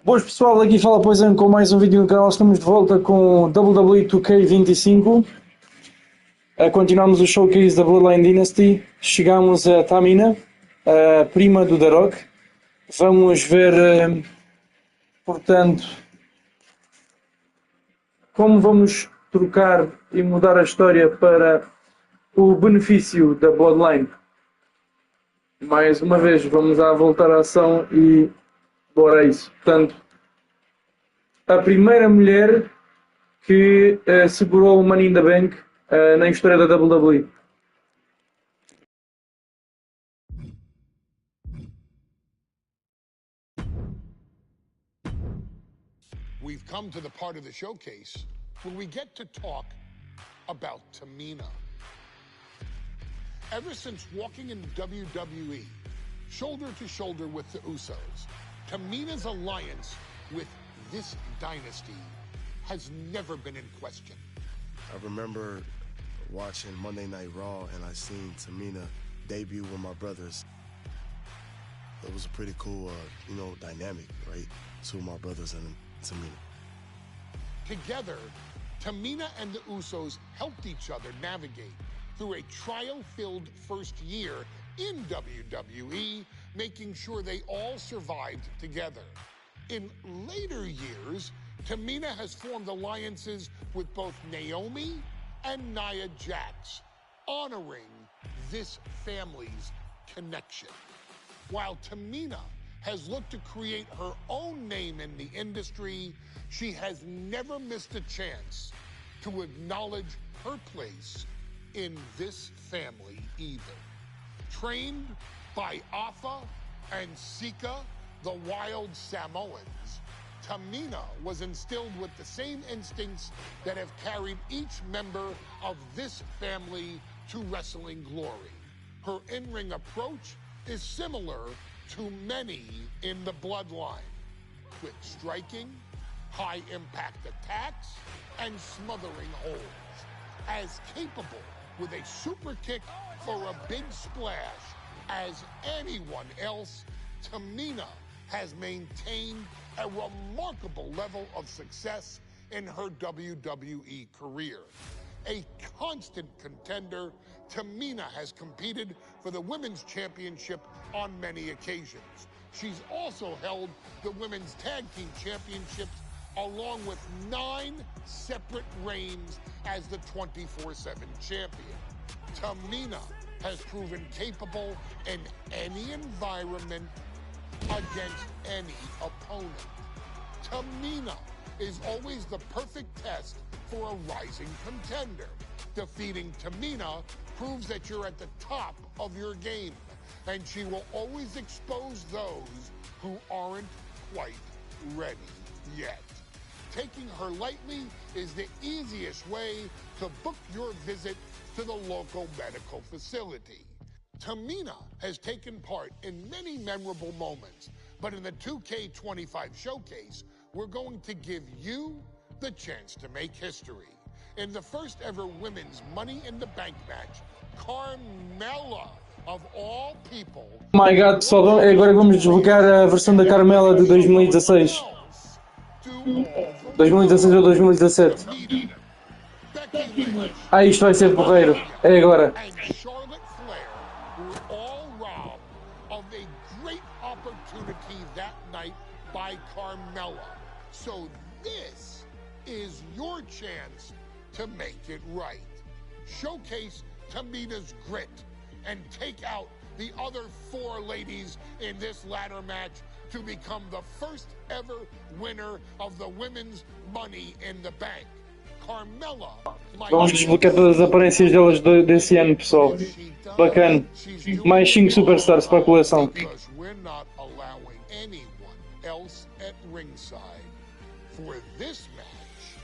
Boas pessoal, aqui fala Poison com mais um vídeo no canal. Estamos de volta com WWE 2K25. Continuamos o showcase da Bloodline Dynasty. Chegamos a Tamina, a prima do The Rock. Vamos ver, portanto, como vamos trocar e mudar a história para o benefício da Bloodline. Mais uma vez, vamos voltar à ação e bora a isso. Portanto, a primeira mulher que segurou o Money in the Bank na história da WWE. We've come to the part of the showcase where we get to talk about Tamina. Ever since walking in WWE, shoulder to shoulder with the Usos, Tamina's alliance with this dynasty has never been in question. I remember watching Monday Night Raw and I seen Tamina debut with my brothers. It was a pretty cool, dynamic, right? Two of my brothers and Tamina. Together, Tamina and the Usos helped each other navigate through a trial-filled first year in WWE, making sure they all survived together. In later years, Tamina has formed alliances with both Naomi and Nia Jax, honoring this family's connection. While Tamina has looked to create her own name in the industry, she has never missed a chance to acknowledge her place in this family either. Trained by Afa and Sika, the wild Samoans, Tamina was instilled with the same instincts that have carried each member of this family to wrestling glory. Her in-ring approach is similar to many in the bloodline. Quick striking, high-impact attacks, and smothering holds. As capable with a super kick or a big splash as anyone else, Tamina has maintained a remarkable level of success in her WWE career. A constant contender, Tamina has competed for the Women's Championship on many occasions. She's also held the Women's Tag Team Championships along with 9 separate reigns as the 24/7 champion. Tamina has proven capable in any environment against any opponent. Tamina is always the perfect test for a rising contender. Defeating Tamina proves that you're at the top of your game, and she will always expose those who aren't quite ready yet. Taking her lightly is the easiest way to book your visit to the local medical facility. Tamina has taken part in many memorable moments, but in the 2K25 showcase, we're going to give you the chance to make history. In the first ever women's Money in the Bank match, Carmella, of all people... Oh my god, pessoal, agora vamos desbloquear a versão da Carmela de 2016. 2016 ou 2017. Isto vai ser porreiro. É agora. By Carmella. So this is your chance to make it right. Showcase Tamina's grit and take out the other 4 ladies in this ladder match to become the first ever winner of the Women's Money in the Bank. Carmella. Vamos desbloquear todas as aparências delas desse ano, pessoal. Bacana. Mais 5 superstars para a coleção. Else at ringside for this match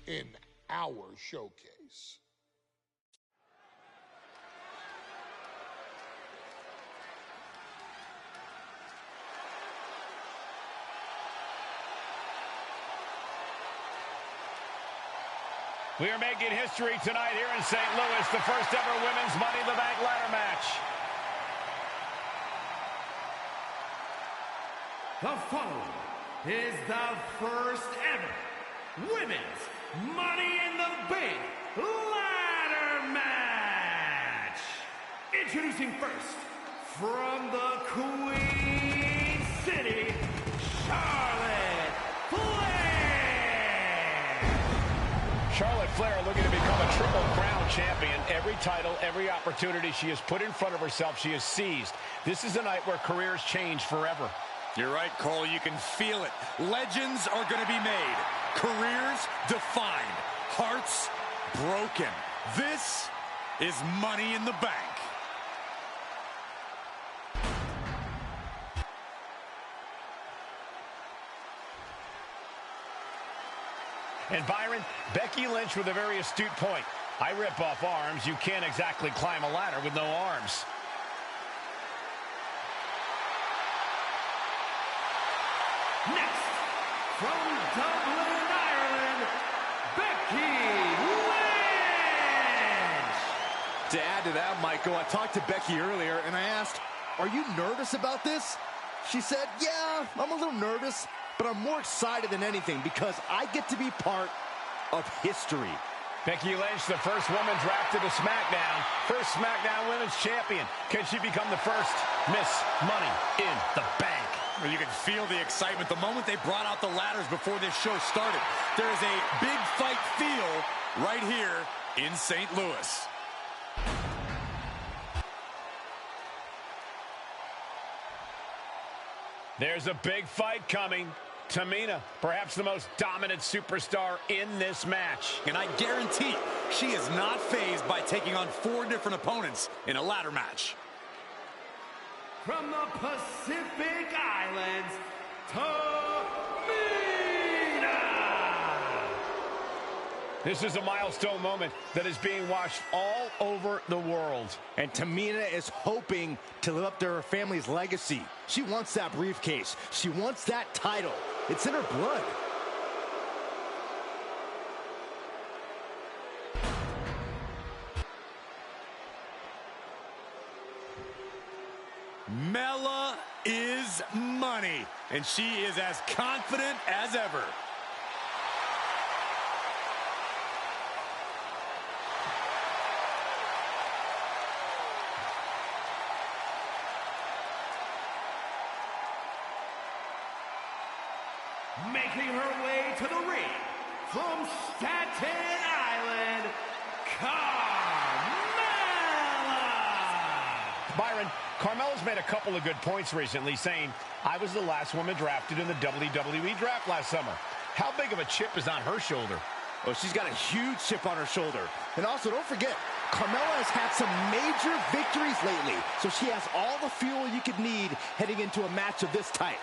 in our showcase. We are making history tonight here in St. Louis, the first ever women's Money in the Bank ladder match. The following is the first ever Women's Money in the Bank ladder match. Introducing first, from the Queen City, Charlotte Flair. Charlotte Flair looking to become a Triple Crown champion. Every title, every opportunity she has put in front of herself, she has seized. This is a night where careers change forever. You're right, Cole. You can feel it. Legends are going to be made. Careers defined. Hearts broken. This is Money in the Bank. And Byron, Becky Lynch with a very astute point. I rip off arms. You can't exactly climb a ladder with no arms. Next, from Dublin, Ireland, Becky Lynch. To add to that, Michael, I talked to Becky earlier and I asked, are you nervous about this? She said, yeah, I'm a little nervous, but I'm more excited than anything because I get to be part of history. Becky Lynch, the first woman drafted to SmackDown. First SmackDown Women's Champion. Can she become the first Miss Money in the Bank? Well, you can feel the excitement the moment they brought out the ladders before this show started. There is a big fight feel right here in St. Louis. There's a big fight coming. Tamina, perhaps the most dominant superstar in this match. And I guarantee she is not fazed by taking on 4 different opponents in a ladder match. From the Pacific Islands, Tamina. This is a milestone moment that is being watched all over the world. And Tamina is hoping to live up to her family's legacy. She wants that briefcase. She wants that title. It's in her blood. Mela is money, and she is as confident as ever. Making her way to the ring from Staten Island, Carmella. Byron, Carmella's made a couple of good points recently, saying, I was the last woman drafted in the WWE draft last summer. How big of a chip is on her shoulder? Oh, she's got a huge chip on her shoulder. And also, don't forget, Carmella has had some major victories lately, so she has all the fuel you could need heading into a match of this type.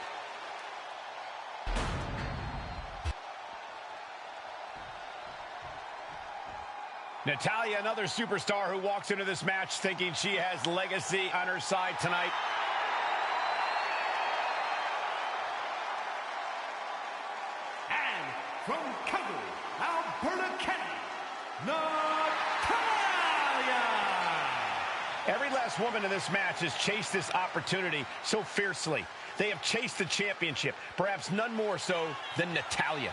Natalya, another superstar who walks into this match thinking she has legacy on her side tonight. And from Calgary, Alberta, Canada, Natalya. Every last woman in this match has chased this opportunity so fiercely. They have chased the championship, perhaps none more so than Natalya.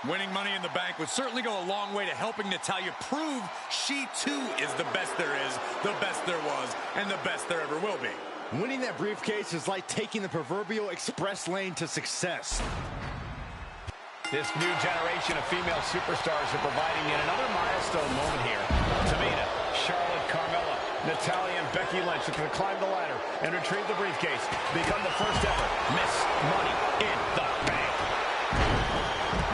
Winning Money in the Bank would certainly go a long way to helping Natalya prove she too is the best there is, the best there was, and the best there ever will be. Winning that briefcase is like taking the proverbial express lane to success. This new generation of female superstars are providing yet another milestone moment here. Tamina, Charlotte, Carmella, Natalya, and Becky Lynch looking to climb the ladder and retrieve the briefcase. Become the first ever Miss Money in the Bank.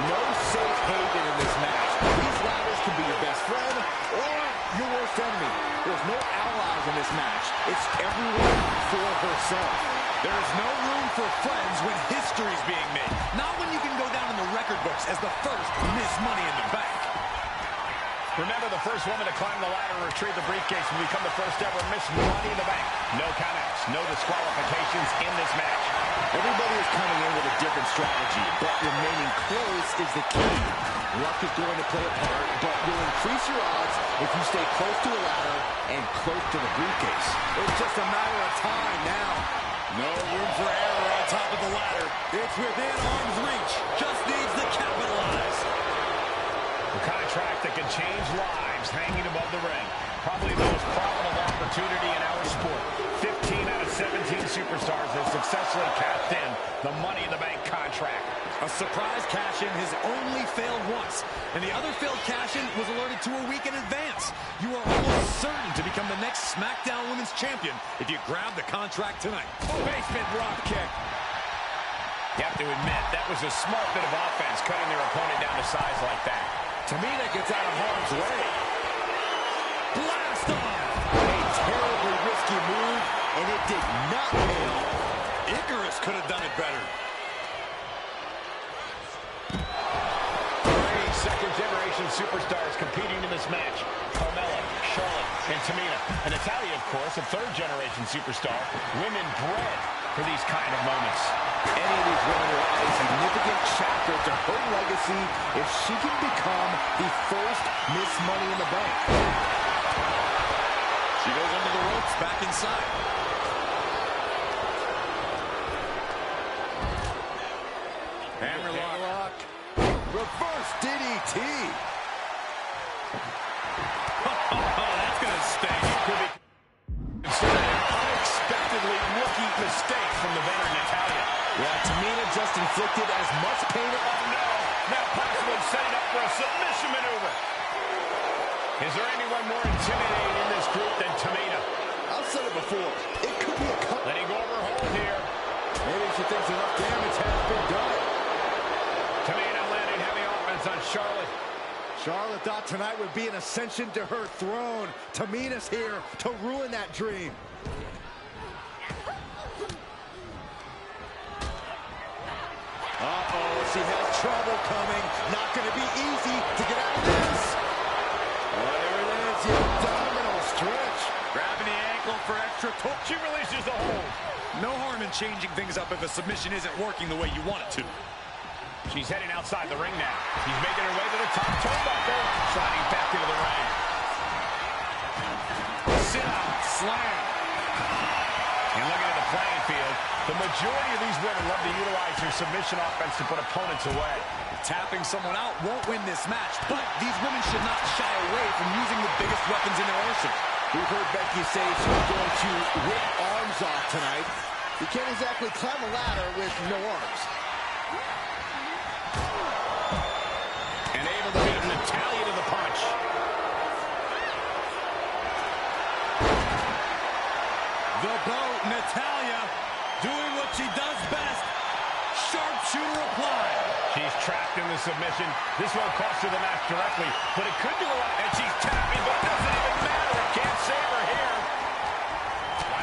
No safe haven in this match. These ladders can be your best friend or your worst enemy. There's no allies in this match. It's everyone for herself. There is no room for friends when history's being made. Not when you can go down in the record books as the first Miss Money in the Bank. Remember, the first woman to climb the ladder and retrieve the briefcase will become the first ever Miss Money in the Bank. No countouts, no disqualifications in this match. Everybody is coming in with a different strategy, but remaining close is the key. Luck is going to play a part, but you'll increase your odds if you stay close to the ladder and close to the briefcase. It's just a matter of time now. No room for error on top of the ladder. It's within arm's reach. Just needs to capitalize. The contract that can change lives hanging above the ring. Probably the most profitable opportunity in our sport. 15 out of 17 superstars have successfully cashed in the Money in the Bank contract. A surprise cash-in has only failed once, and the other failed cash-in was alerted to a week in advance. You are almost certain to become the next SmackDown Women's Champion if you grab the contract tonight. Basement drop kick. You have to admit, that was a smart bit of offense, cutting their opponent down to size like that. Tamina gets out of harm's way. Blast off! A terribly risky move, and it did not pay off. Icarus could have done it better. Three second-generation superstars competing in this match. Carmella, Charlotte, and Tamina. And Natalya, of course, a third-generation superstar. Women bred for these kind of moments. Any of these women will add a significant chapter to her legacy if she can become the first Miss Money in the Bank. She goes under the ropes, back inside. Hammerlock. Reverse DDT. Oh, that's going to sting. Could be considered an unexpectedly rookie mistake from the veteran Natalya. Yeah, Tamina just inflicted as much pain. Oh, no. Now possibly setting up for a submission maneuver. Is there anyone more intimidating in this group than Tamina? I've said it before. It could be a cut. Letting go of her hold here. Maybe she thinks enough damage has been done. Tamina landing heavy offense on Charlotte. Charlotte thought tonight would be an ascension to her throne. Tamina's here to ruin that dream. Uh-oh, she has trouble coming. Not going to be easy to get out of this. Oh, there it is, the abdominal stretch. Grabbing the ankle for extra push. She releases the hold. No harm in changing things up if a submission isn't working the way you want it to. She's heading outside the ring now. She's making her way to the top turnbuckle. Sliding back into the ring. Sit out, slam. And looking at the playing field, the majority of these women love to utilize their submission offense to put opponents away. Tapping someone out won't win this match, but these women should not shy away from using the biggest weapons in their arsenal. We've heard Becky say she's going to rip arms off tonight. You can't exactly climb a ladder with no arms. And able to beat Natalya to the punch. The boat, Natalya, doing what she does best. Sharpshooter applied. She's trapped in the submission. This won't cost her the match directly, but it could do a lot. And she's tapping, but it doesn't even matter. It can't save her here.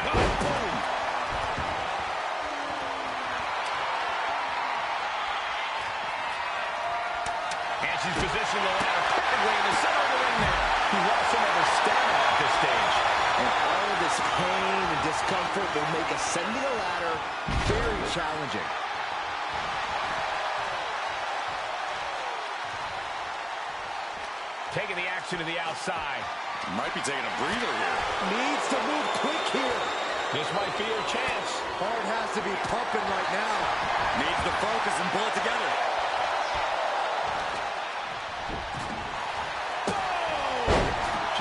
Oh, boom. And she's positioned the ladder perfectly in the center of the ring there. He lost some of her stamina at this stage. And all of this pain and discomfort will make ascending a ladder very challenging. Taking the action to the outside. Might be taking a breather here. Needs to move quick here. This might be her chance. Heart has to be pumping right now. Needs to focus and pull it together.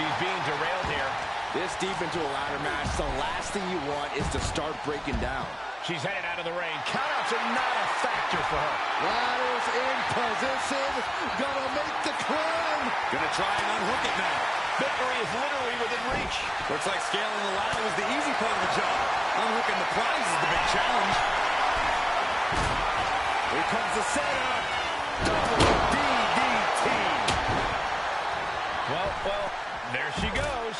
She's being derailed here. This deep into a ladder match, the last thing you want is to start breaking down. She's headed out of the ring. Countouts are not a factor for her. Ladders in position. Gonna make the climb. Gonna try and unhook it now. Victory is literally within reach. Looks like scaling the ladder was the easy part of the job. Unhooking the prize is the big challenge. Here comes the setup. Double DDT. Well, there she goes.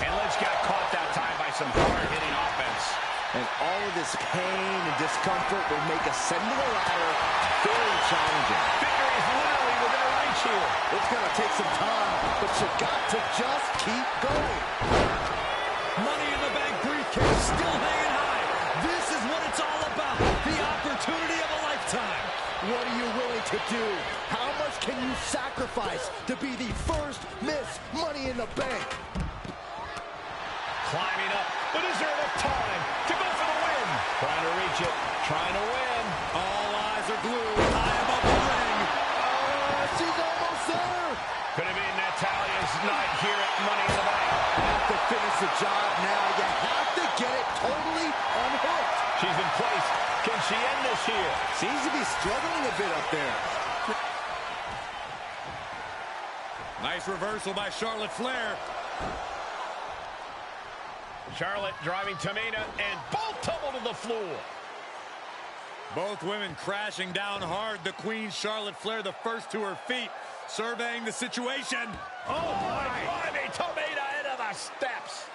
And Liz got caught that time by some hard-hitting offense. And all of this pain and discomfort will make ascending a ladder very challenging. Victory is literally within her reach here. It's going to take some time, but you got to just keep going. Money in the Bank briefcase still hanging high. This is what it's all about. The opportunity of a lifetime. What are you willing to do? How much can you sacrifice to be the first Miss Money in the Bank? Climbing up, but is there enough time to go for the win? Trying to reach it, trying to win. All eyes are glued high above the ring. She's almost there. Could it be Natalia's night here at Money in the Bank? You have to finish the job now. You have to get it totally unhooked. She's in place. Can she end this here? Seems to be struggling a bit up there. Nice reversal by Charlotte Flair. Charlotte driving Tamina, and both tumble to the floor. Both women crashing down hard. The Queen, Charlotte Flair, the first to her feet, surveying the situation. Oh, my God, Tamina into the steps.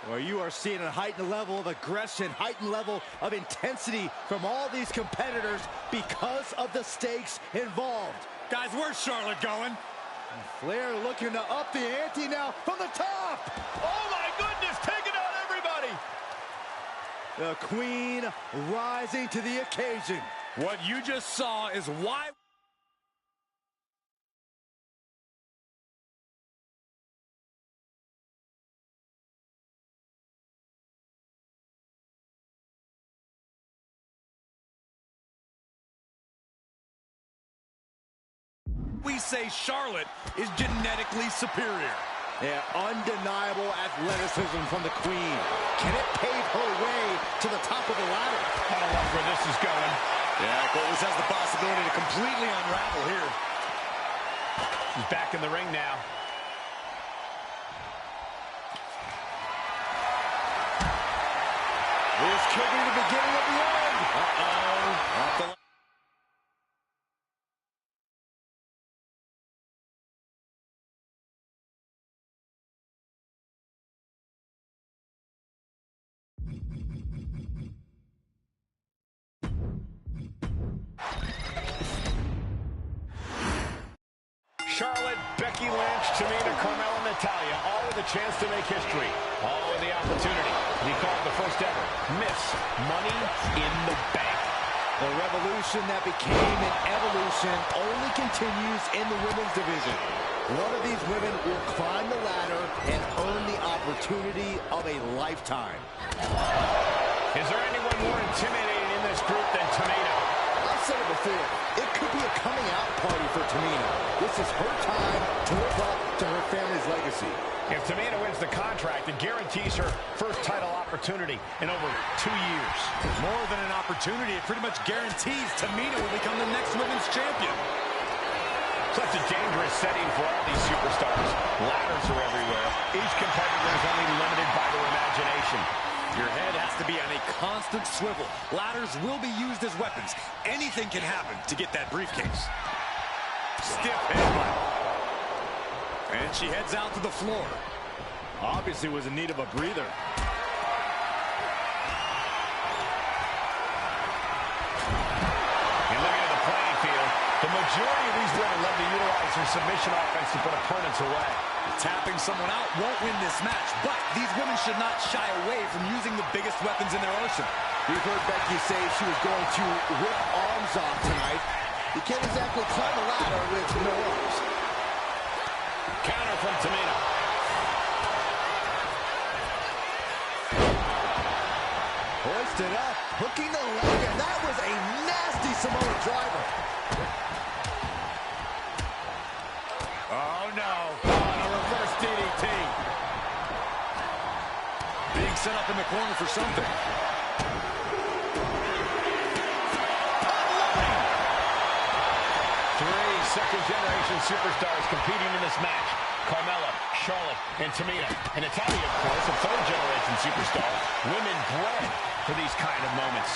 Well, you are seeing a heightened level of aggression, heightened level of intensity from all these competitors because of the stakes involved. Guys, where's Charlotte going? Flair looking to up the ante now from the top. Oh, my goodness, taking out everybody. The Queen rising to the occasion. What you just saw is why... we say Charlotte is genetically superior. Yeah, undeniable athleticism from the Queen. Can it pave her way to the top of the ladder? I don't like where this is going. Yeah, Goldust has the possibility to completely unravel here. She's back in the ring now. This could be the beginning of the end. Off the... Charlotte, Becky Lynch, Tamina, Carmella, Natalya, all with a chance to make history. All with the opportunity to be called the first ever Miss Money in the Bank. The revolution that became an evolution only continues in the women's division. One of these women will climb the ladder and earn the opportunity of a lifetime. Is there anyone more intimidating in this group than Tamina? I've said it before, it could be a coming out party for Tamina. This is her time to live up to her family's legacy. If Tamina wins the contract, it guarantees her first title opportunity in over 2 years. More than an opportunity, it pretty much guarantees Tamina will become the next women's champion. Such a dangerous setting for all these superstars. Ladders are everywhere. Each competitor is only limited by their imagination. Your head has to be on a constant swivel. Ladders will be used as weapons. Anything can happen to get that briefcase. Stiff headbutt. And she heads out to the floor. Obviously was in need of a breather. And looking at the playing field, the majority of these women love to utilize their submission offense to put opponents away. Tapping someone out won't win this match, but these women should not shy away from using the biggest weapons in their arsenal. We've heard Becky say she was going to rip arms off tonight. You can't exactly climb a ladder with no arms. Counter from Tamina. Hoisted up, hooking the leg, and that was a nasty Samoa driver. Oh no, on a reverse DDT. Being set up in the corner for something. Three second-generation superstars competing in this match. Carmella, Charlotte, and Tamina. And Natalya, of course, a third-generation superstar. Women bred for these kind of moments.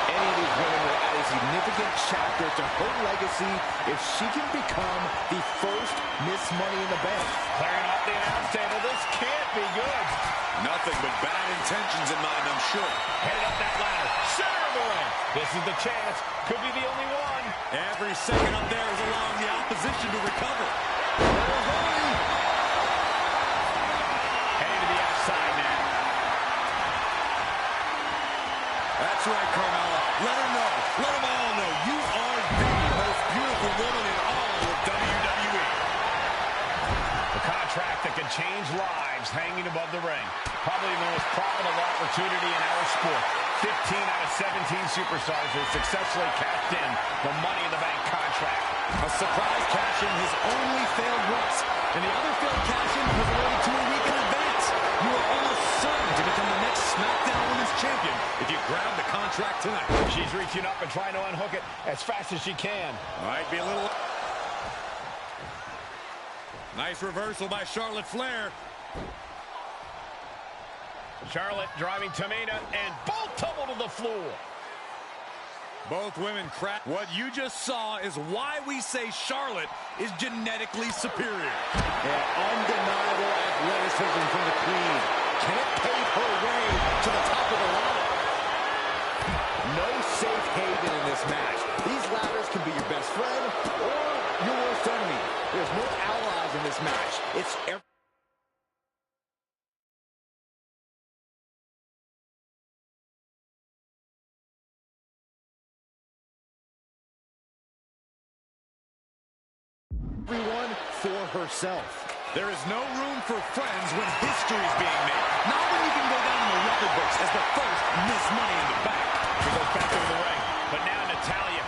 Any of these women will add a significant chapter to her legacy if she can become the first Miss Money in the Bank. Clearing off the announce table. This can't be good. Nothing but bad intentions in mind, I'm sure. Headed up that ladder. Center of the ring. This is the chance. Could be the only one. Every second up there is allowing the opposition to recover. Heading to the outside now. That's right, Carmella. Let her know. Let them all know. You are the most beautiful woman in all of WWE. The contract that can change lives hanging above the ring. Probably the most profitable opportunity in our sport. 15 out of 17 superstars have successfully cashed in the Money in the Bank contract. A surprise cash-in has only failed once, and the other failed cash-in was awarded to a week in advance. You are almost certain to become the next SmackDown Women's Champion if you grab the contract tonight. She's reaching up and trying to unhook it as fast as she can. Might be a little... Nice reversal by Charlotte Flair. Charlotte driving Tamina, and both tumble to the floor. Both women crack. What you just saw is why we say Charlotte is genetically superior. Yeah, undeniable athleticism from the Queen. Can it pave her way to the top of the ladder? No safe haven in this match. These ladders can be your best friend or your worst enemy. There's no allies in this match. It's everyone for herself. There is no room for friends when history is being made. Not when you can go down in the record books as the first Miss Money in the Bank. She goes back over the ring, but now Natalya.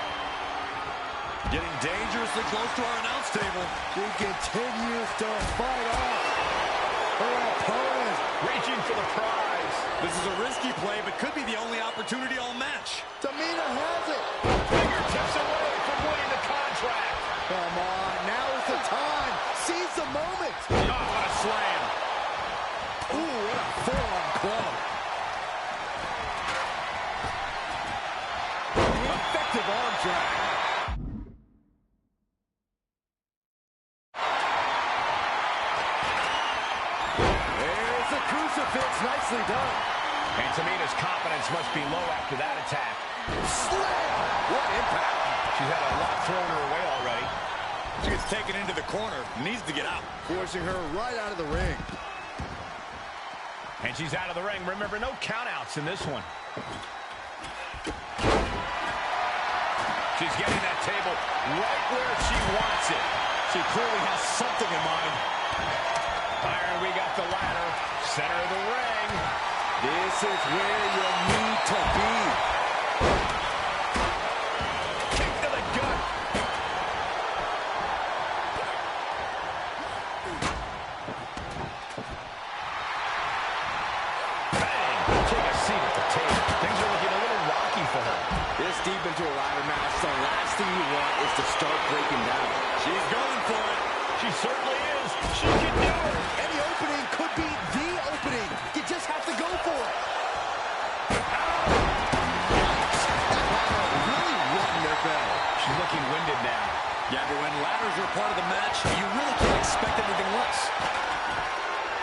Getting dangerously close to our announce table. She continues to fight off her opponent. Reaching for the prize. This is a risky play, but could be the only opportunity all match. Tamina has it. Fingertips away from winning the contract. Come on, now is the time. Seize the moment. Oh, what a slam. Ooh, what a full-on club. Effective arm drag. There's the crucifix. Nicely done. And Tamina's confidence must be low after that attack. Slam. What impact. She's had a lot thrown her way already. She gets taken into the corner. Needs to get out. Forcing her right out of the ring. And she's out of the ring. Remember, no countouts in this one. She's getting that table right where she wants it. She clearly has something in mind. Byron, we got the ladder. Center of the ring. This is where you need to be. Kick to the gut. Bang. Take a seat at the table. Things are looking a little rocky for her. This deep into a ladder match, the last thing you want is to start breaking down. She's going for it. She certainly is. She can do it. Any opening could be the opening. You just have to go for it. Really ringing their bell. She's looking winded now. Yeah, but when ladders are part of the match, you really can't expect anything less.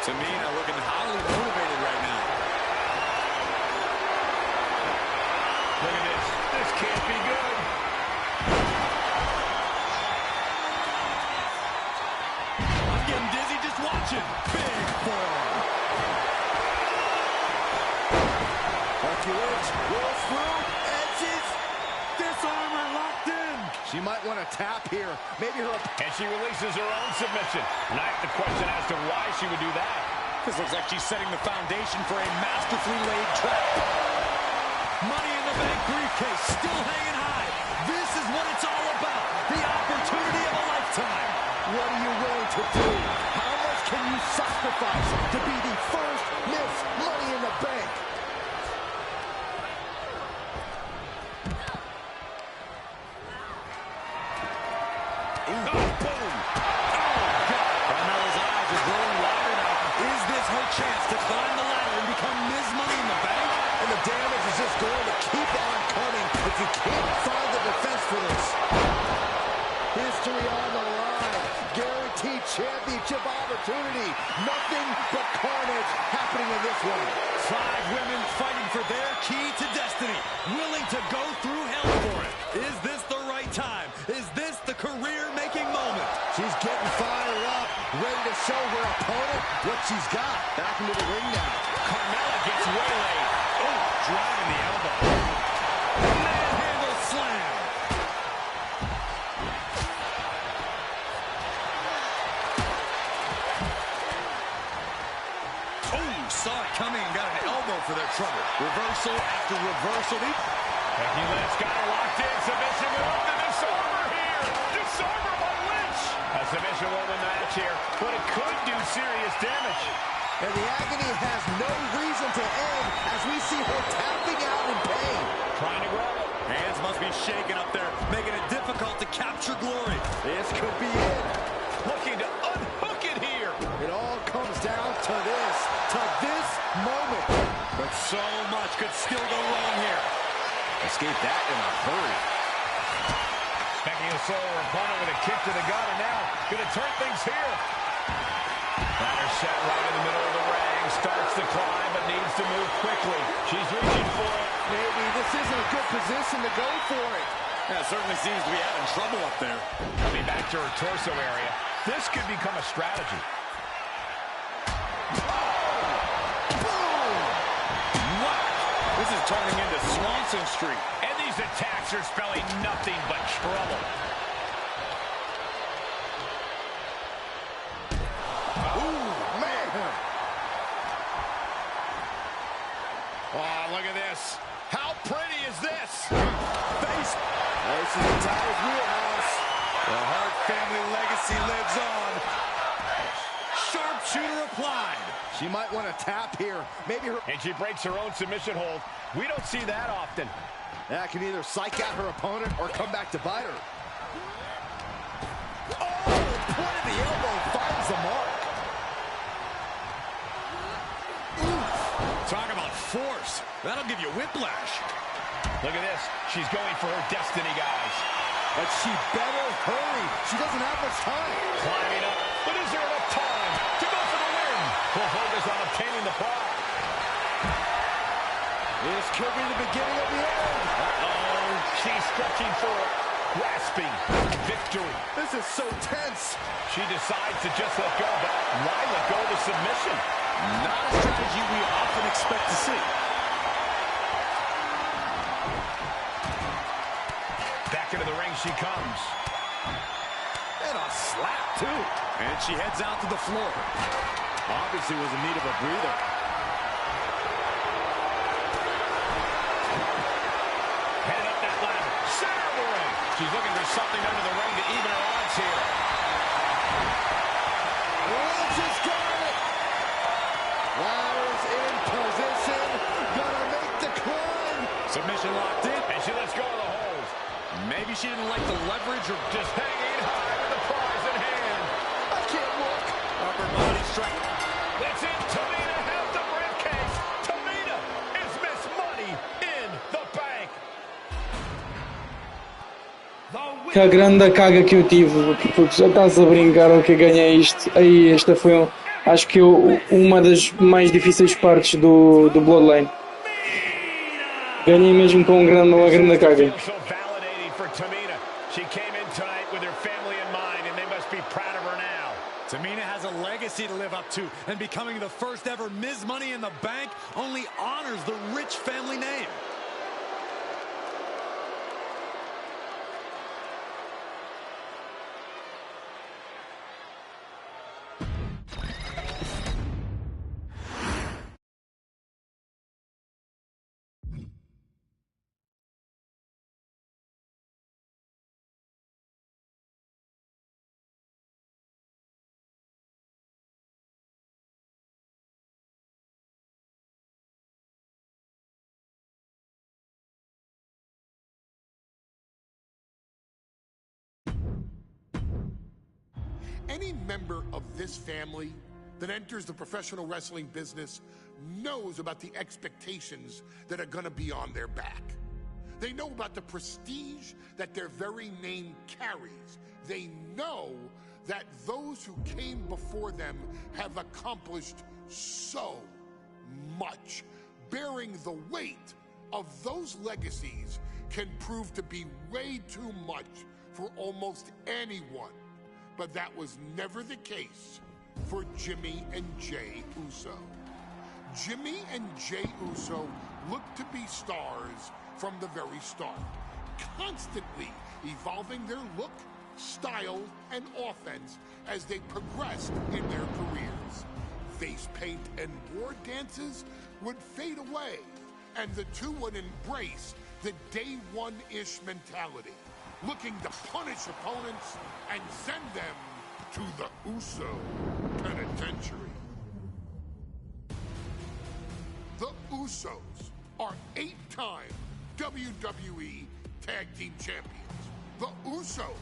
Tamina looking highly motivated right now. Look at this. This can't be good. I'm getting dizzy just watching. Big forearm. Becky Lynch rolls through, edges, disarmor locked in. She might want to tap here. Maybe her... And she releases her own submission. And I have to question as to why she would do that. This looks like she's setting the foundation for a masterfully laid trap. Money in the Bank briefcase still hanging high. This is what it's all about. The opportunity of a lifetime. What are you willing to do? How much can you sacrifice to be the first Miss Money in the Bank? Ooh. Oh, boom. Oh, God. Carmella's eyes are growing wider now. Is this her chance to climb the ladder and become Ms. Money in the Bank? And the damage is just going to keep on coming if you can't find the defense for this. History on the line. Guaranteed championship opportunity. Nothing but carnage happens. happening to this one. 5 women fighting for their key to destiny, willing to go through hell for it. Is this the right time? Is this the career-making moment? She's getting fired up, ready to show her opponent what she's got. Back into the ring now. Carmella gets waylaid. Oh, driving the elbow. Manhandle slam. Oh, saw it coming and got an elbow for their trouble. Reversal after reversal. Becky Lynch got her locked in. Submission with the disarmer here. Disarmer by Lynch. A submission will win the match here, but it could do serious damage. And the agony has no reason to end as we see her tapping out in pain. Trying to grab it. Hands must be shaking up there, making it difficult to capture glory. This could be it. Looking to unhook it here. It all comes down to this moment. But so much could still go wrong here. Escape that in a hurry. Becky will slow her opponent with a kick to the gut, and now going to turn things here. Ladder set right in the middle of the ring. Starts to climb, but needs to move quickly. She's reaching for it. Maybe this isn't a good position to go for it. Yeah, it certainly seems to be having trouble up there. Coming back to her torso area. This could become a strategy. This is turning into Swanson Street. And these attacks are spelling nothing but trouble. Ooh, man. Oh, look at this. How pretty is this? Face. This is the Towers wheelhouse. The Hart family legacy lives on. Sharpshooter applied. She might want to tap here. Maybe her... And she breaks her own submission hold. We don't see that often. That can either psych out her opponent or come back to bite her. Oh, the point of the elbow finds the mark. Talk about force. That'll give you whiplash. Look at this. She's going for her destiny, guys. But she better hurry. She doesn't have much time. Climbing up. But is there enough time to go for the win? We'll focus on obtaining the prize. This could be the beginning of the end. Uh-oh. She's stretching for it. Grasping victory. This is so tense. She decides to just let go, but why let go of the submission? Not a strategy we often expect to see. Back into the ring she comes. And a slap, too. And she heads out to the floor. Obviously was in need of a breather. Headed up that ladder. Center of the ring. She's looking for something under the ring to even her odds here. Lynch has got it. Ladder's in position. Gonna make the climb. Submission locked in. And she lets go of the hold. Maybe she didn't like the leverage or Just hanging high with the prize in hand. I can't look. upper body strike. That's it. Tamina has the briefcase. Tamina is Miss Money in the Bank. Que a grande caga que eu tive, porque já estás a brincar ao que ganhei isto. Aí, esta foi, acho que uma das mais difíceis partes do Bloodline. Ganhei mesmo com uma grande caga. So validating for Tamina. She came in tonight with her family in mind, and they must be proud of her now. Tamina has a legacy to live up to, and becoming the first ever Ms. Money in the Bank only honors the rich family name. Any member of this family that enters the professional wrestling business knows about the expectations that are going to be on their back. They know about the prestige that their very name carries. They know that those who came before them have accomplished so much. Bearing the weight of those legacies can prove to be way too much for almost anyone. But that was never the case for Jimmy and Jey Uso. Jimmy and Jey Uso looked to be stars from the very start, constantly evolving their look, style, and offense as they progressed in their careers. Face paint and war dances would fade away, and the two would embrace the day one-ish mentality, looking to punish opponents and send them to the Uso penitentiary. The Usos are 8-time WWE Tag Team Champions. The Usos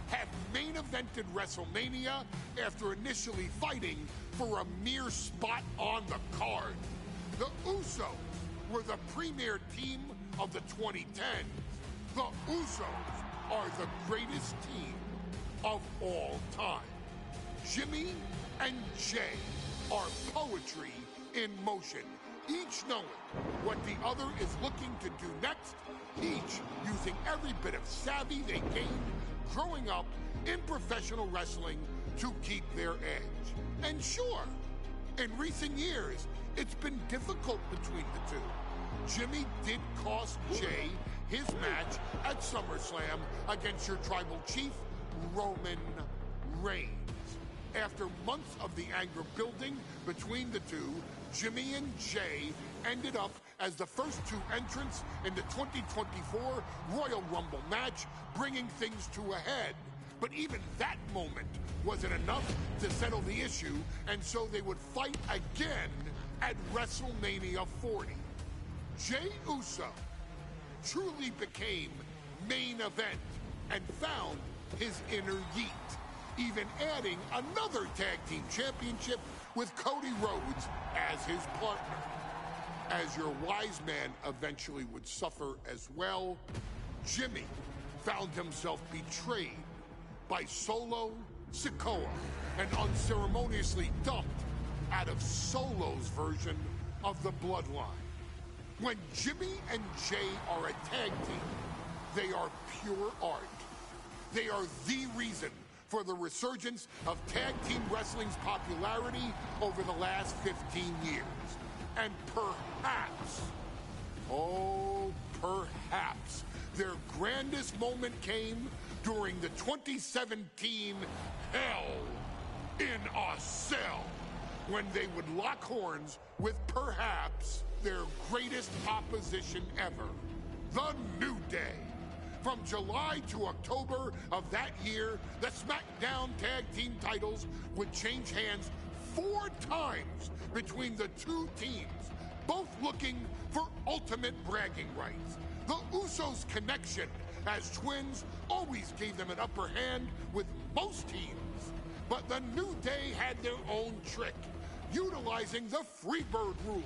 have main evented WrestleMania after initially fighting for a mere spot on the card. The Usos were the premier team of the 2010s. The Usos are the greatest team of all time. Jimmy and Jey are poetry in motion, each knowing what the other is looking to do next, each using every bit of savvy they gained growing up in professional wrestling to keep their edge. And sure, in recent years, it's been difficult between the two. Jimmy did cost Jey his match at SummerSlam against your tribal chief, Roman Reigns. After months of the anger building between the two, Jimmy and Jey ended up as the first two entrants in the 2024 Royal Rumble match, bringing things to a head. But even that moment wasn't enough to settle the issue, and so they would fight again at WrestleMania 40. Jey Uso truly became main event and found his inner yeet, even adding another tag team championship with Cody Rhodes as his partner. As your wise man eventually would suffer as well, Jimmy found himself betrayed by Solo Sikoa and unceremoniously dumped out of Solo's version of the Bloodline. When Jimmy and Jey are a tag team, they are pure art. They are the reason for the resurgence of tag team wrestling's popularity over the last 15 years. And perhaps, oh, perhaps, their grandest moment came during the 2017 Hell in a Cell, when they would lock horns with perhaps their greatest opposition ever, The New Day. From July to October of that year, the SmackDown Tag Team titles would change hands 4 times between the two teams, both looking for ultimate bragging rights. The Usos' connection as twins always gave them an upper hand with most teams. But the New Day had their own trick, utilizing the Freebird rule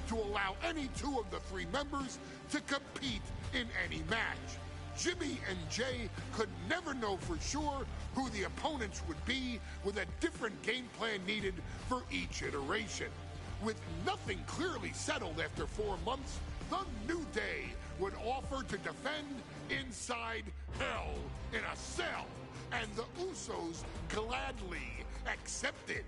to allow any two of the 3 members to compete in any match. Jimmy and Jey could never know for sure who the opponents would be, with a different game plan needed for each iteration. With nothing clearly settled after 4 months, the New Day would offer to defend inside Hell in a Cell, and the Usos gladly accepted.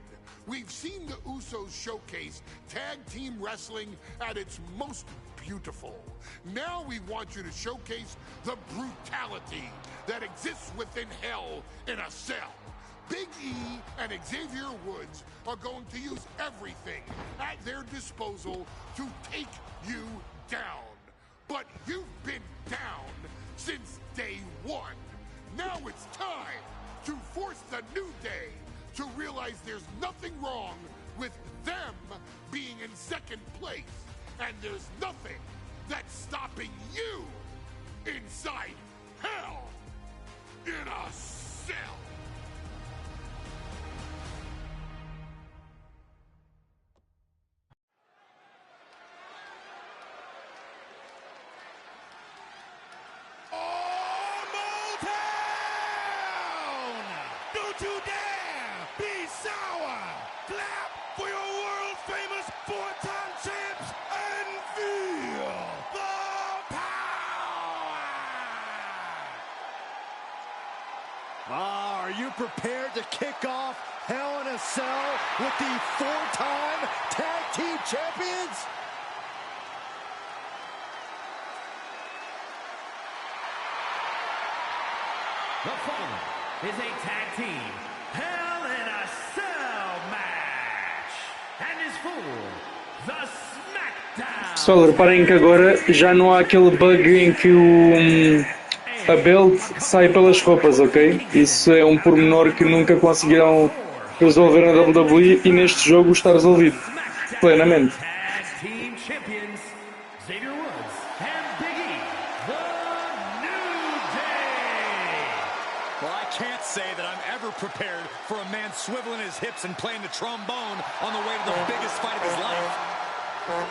We've seen the Usos showcase tag team wrestling at its most beautiful. Now we want you to showcase the brutality that exists within Hell in a Cell. Big E and Xavier Woods are going to use everything at their disposal to take you down. But you've been down since day one. Now it's time to force the New Day to realize there's nothing wrong with them being in second place, and there's nothing that's stopping you inside Hell in a Cell. Don't you dare be sour! Clap for your world famous 4-time champion! Are you prepared to kick off Hell in a Cell with the 4-time Tag Team Champions? The following is a tag team Hell in a Cell match and is for the SmackDown. Pessoal, reparem que agora já não há aquele bug em que a belt sai pelas roupas, ok? Isso é um pormenor que nunca conseguiram resolver na WWE e neste jogo está resolvido plenamente. Can't say that I'm ever prepared for a man swiveling his hips and playing the trombone on the way to the biggest fight of his life.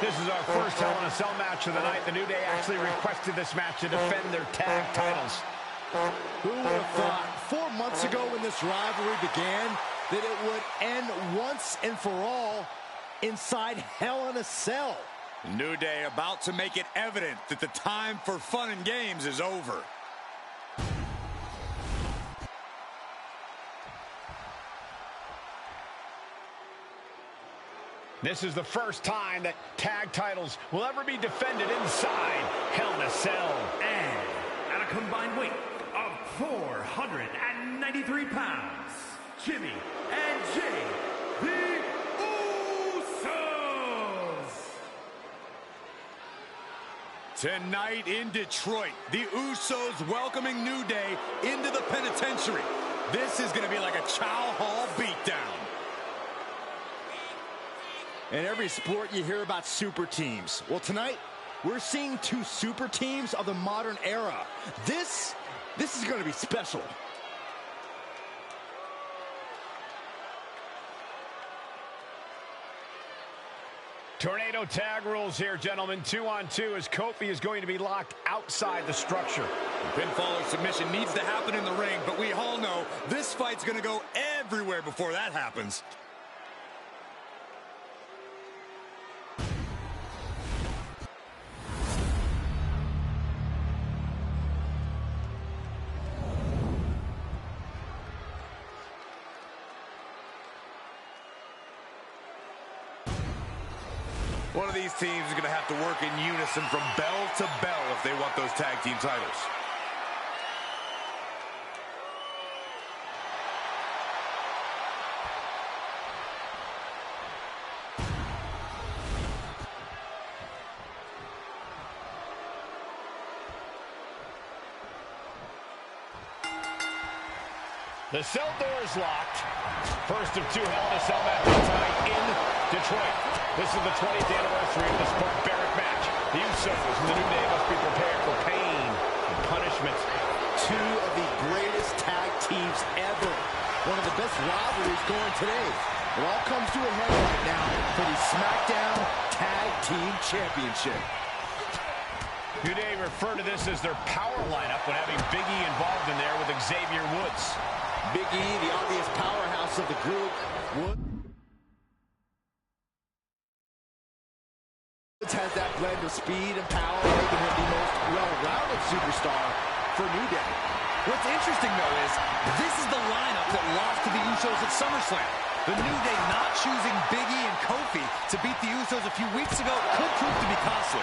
This is our first Hell in a Cell match of the night. The New Day actually requested this match to defend their tag titles. Who would have thought 4 months ago when this rivalry began that it would end once and for all inside Hell in a Cell? New Day about to make it evident that the time for fun and games is over. This is the first time that tag titles will ever be defended inside Hell in a Cell. And at a combined weight of 493 pounds, Jimmy and Jay, the Usos. Tonight in Detroit, the Usos welcoming New Day into the penitentiary. This is going to be like a Chow Hall beatdown. In every sport, you hear about super teams. Well, tonight, we're seeing 2 super teams of the modern era. This is going to be special. Tornado tag rules here, gentlemen. 2-on-2 as Kofi is going to be locked outside the structure. Pinfall or submission needs to happen in the ring, but we all know this fight's going to go everywhere before that happens. One of these teams is going to have to work in unison from bell to bell if they want those tag team titles. The cell door is locked. First of 2 Hell in a Cell matches tonight in Detroit. This is the 20th anniversary of this barbaric match. The Usos and the New Day must be prepared for pain and punishment. 2 of the greatest tag teams ever. One of the best rivalries going today. It all comes to a head right now for the SmackDown Tag Team Championship. New Day refer to this as their power lineup when having Big E involved in there with Xavier Woods. Big E, the obvious powerhouse of the group. Woods has that blend of speed and power, making him the most well-rounded superstar for New Day. What's interesting, though, is this is the lineup that lost to the Usos at SummerSlam. The New Day not choosing Big E and Kofi to beat the Usos a few weeks ago could prove to be costly.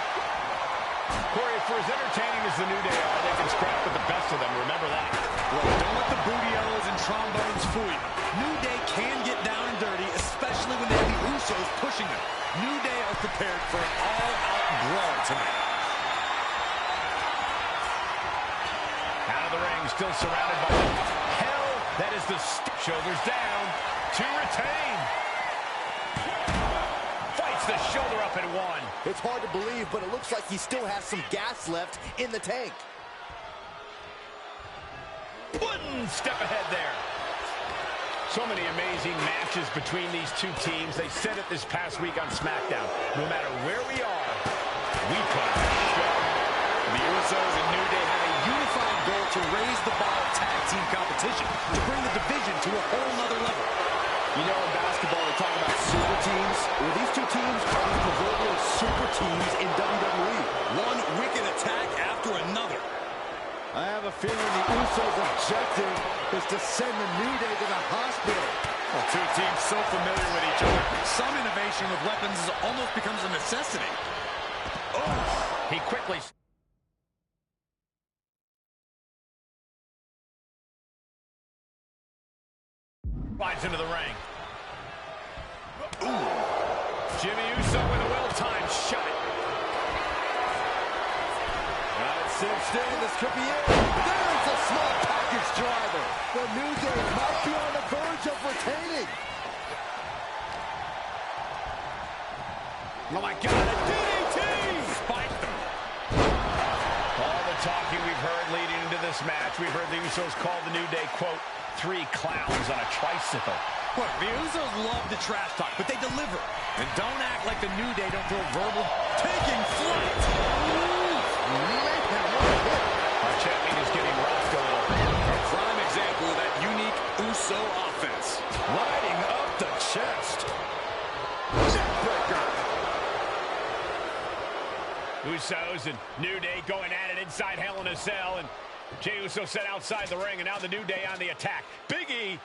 Corey, for as entertaining as the New Day are, they can scrap with the best of them. Remember that. Well, don't let the booty-os and trombones fool you. New Day can get down and dirty, especially when they have the Usos pushing them. New Day are prepared for an all-out brawl tonight. Out of the ring, still surrounded by hell. That is the shoulders down to retain. Fights the shoulder up at 1. It's hard to believe, but it looks like he still has some gas left in the tank. 1 step ahead there. So many amazing matches between these 2 teams. They said it this past week on SmackDown. No matter where we are, we put on a show. The Usos and New Day have a unified goal to raise the bar of tag team competition, to bring the division to a whole nother level. You know, in basketball, they talk about super teams. Well, these 2 teams are the proverbial super teams in WWE. One wicked attack after another. I have a a feeling the Usos' objective is to send the New Day to the hospital. Well, two teams so familiar with each other. Some innovation with weapons almost becomes a necessity. Oh, He quickly... slides into the ring. Ooh. Jimmy Uso with a well-timed shot. Got it cinched in. This could be it. There's a small package driver. The New Day might be on the verge of retaining. Oh my God, a DDT! Spiked them. All the talking we've heard leading into this match, we've heard the Usos call the New Day, quote, 3 clowns on a tricycle. look, the Usos love the trash talk, but they deliver. And don't act like the New Day don't throw verbal. Taking flight. Our champion is getting rocked a little. A prime example of that unique Uso offense. Riding up the chest. Neckbreaker. Usos and New Day going at it inside Hell in a Cell, and Jey Uso set outside the ring, and now the New Day on the attack. Big E,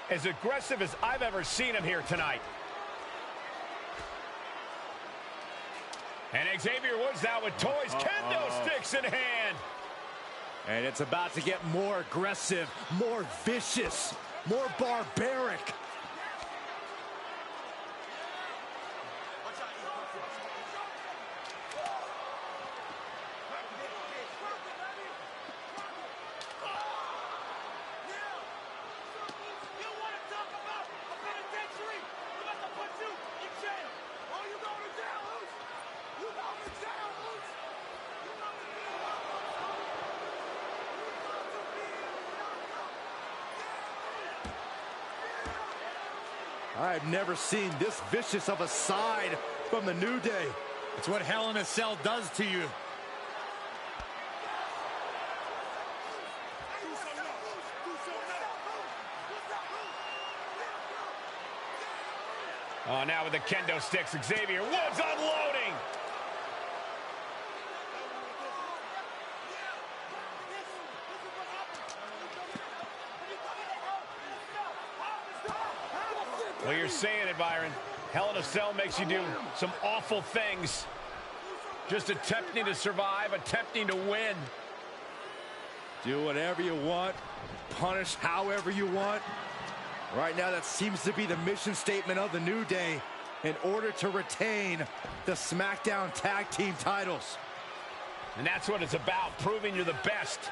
as aggressive as I've ever seen him here tonight. And Xavier Woods now with toys, kendo sticks in hand. And it's about to get more aggressive, more vicious, more barbaric. I've never seen this vicious of a side from the New Day. It's what Hell in a Cell does to you. Oh, now with the kendo sticks, Xavier Woods unloading. Well, you're saying it, Byron. Hell in a Cell makes you do some awful things. Just attempting to survive, attempting to win. Do whatever you want, punish however you want. Right now, that seems to be the mission statement of the New Day in order to retain the SmackDown Tag Team titles. And that's what it's about, proving you're the best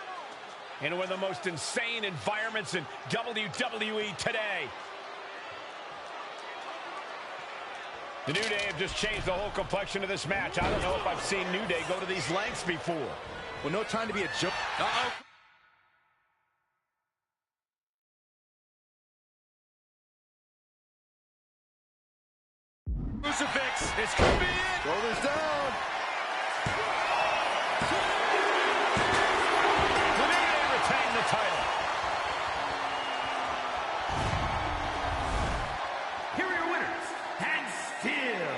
in one of the most insane environments in WWE today. The New Day have just changed the whole complexion of this match. I don't know if I've seen New Day go to these lengths before. Well, no time to be a joke. Uh-oh. Crucifix. This could be it. Shoulders down. The New Day retain the title. Here are your winners, and still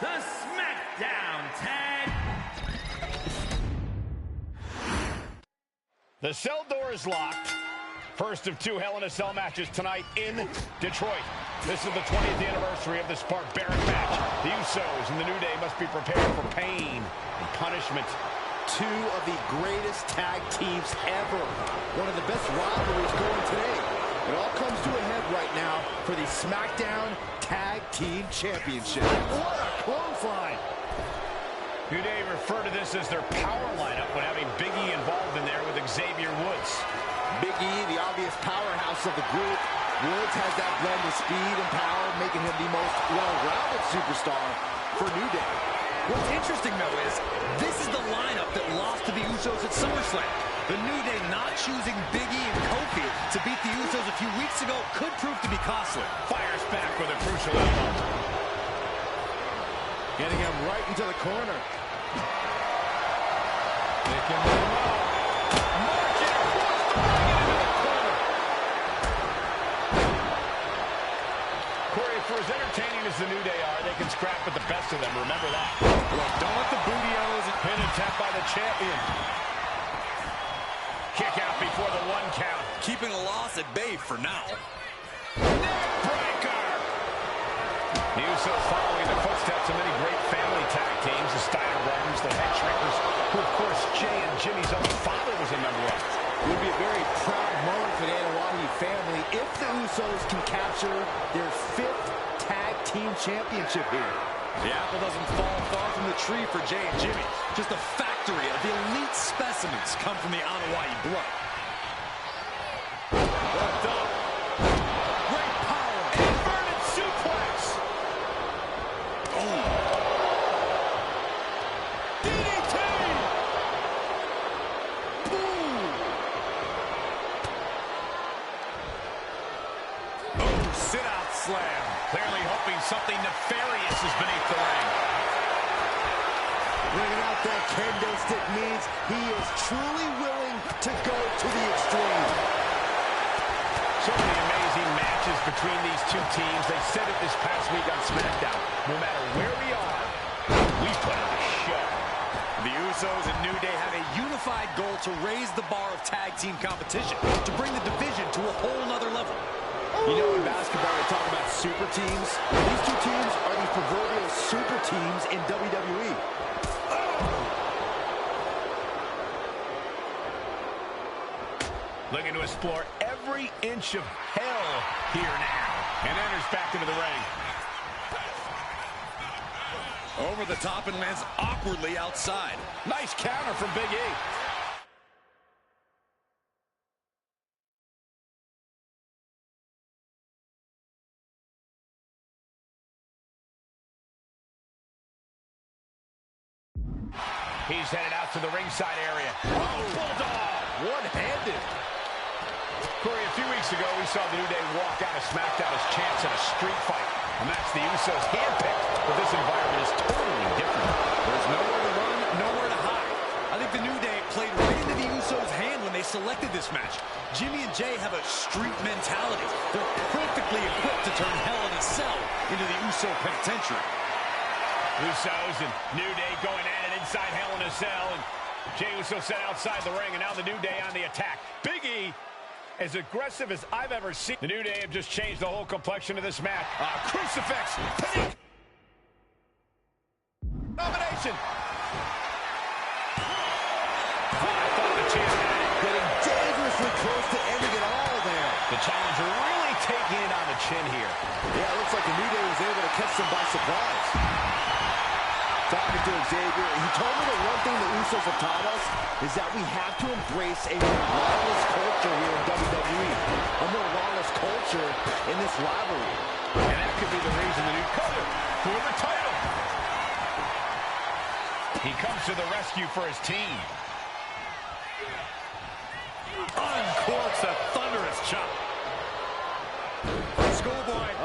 the SmackDown Tag. The cell door is locked. First of 2 Hell in a Cell matches tonight in Detroit. This is the 20th anniversary of this barbaric match. The Usos and the New Day must be prepared for pain and punishment. 2 of the greatest tag teams ever. One of the best rivalries going today. It all comes to a head right now for the SmackDown Tag Team Championship. What a clothesline! New Day refer to this as their power lineup when having Big E involved in there with Xavier Woods. Big E, the obvious powerhouse of the group. Woods has that blend of speed and power, making him the most well-rounded superstar for New Day. What's interesting, though, is this is the lineup that lost to the Usos at SummerSlam. The New Day not choosing Big E and Kofi to beat the Usos a few weeks ago could prove to be costly. Fires back with a crucial elbow. Getting him right into the corner. Picking him up. Marking Woods bringing it into the corner. Corey, for as entertaining as the New Day are, they can scrap with the best of them. Remember that. Look, don't let the booty-os Pin attempt by the champion. Kick out keeping a loss at bay for now. Neckbreaker! The Usos following the footsteps of many great family tag teams, the Steiner Brothers, the Head Shrinkers, who of course Jay and Jimmy's own father was a member of. It would be a very proud moment for the Anoa'i family if the Usos can capture their 5th tag team championship here. The apple doesn't fall far from the tree for Jay and Jimmy. Just a factory of elite specimens come from the Anoa'i blood. Left up. Great power. Inverted suplex. Oh. DDT. Boom. Oh, sit-out slam. Clearly hoping something nefarious is beneath the ring. Bringing out that kendo stick means he is truly willing to go to the extreme. So many amazing matches between these two teams. They said it this past week on SmackDown. No matter where we are, we put on a show. The Usos and New Day have a unified goal to raise the bar of tag team competition, to bring the division to a whole nother level. You know, in basketball, they talk about super teams. These two teams are the proverbial super teams in WWE. Looking to explore every inch of hell here now. And enters back into the ring. Over the top and lands awkwardly outside. Nice counter from Big E. He's headed out to the ringside area. Oh, bulldog! One-handed. Corey, a few weeks ago, we saw the New Day walk out of SmackDown as champs in a street fight. A match the Usos handpicked, but this environment is totally different. There's nowhere to run, nowhere to hide. I think the New Day played right into the Usos' hand when they selected this match. Jimmy and Jay have a street mentality. They're perfectly equipped to turn Hell in a Cell into the Uso penitentiary. Usos and New Day going at it inside Hell in a Cell, and Jey Uso set outside the ring, and now the New Day on the attack. Big E, as aggressive as I've ever seen. The New Day have just changed the whole complexion of this match. Crucifix, pinning. Domination. I thought the champ had it. Getting dangerously close to ending it all there. The challenger really taking it on the chin here. Yeah, it looks like the New Day was able to catch them by surprise. Talking to Xavier, he told me that one thing the Usos have taught us is that we have to embrace a more lawless culture here in WWE. A more lawless culture in this rivalry. And that could be the reason the new cover for the title. He comes to the rescue for his team. Uncorks a thunderous chop. Schoolboy.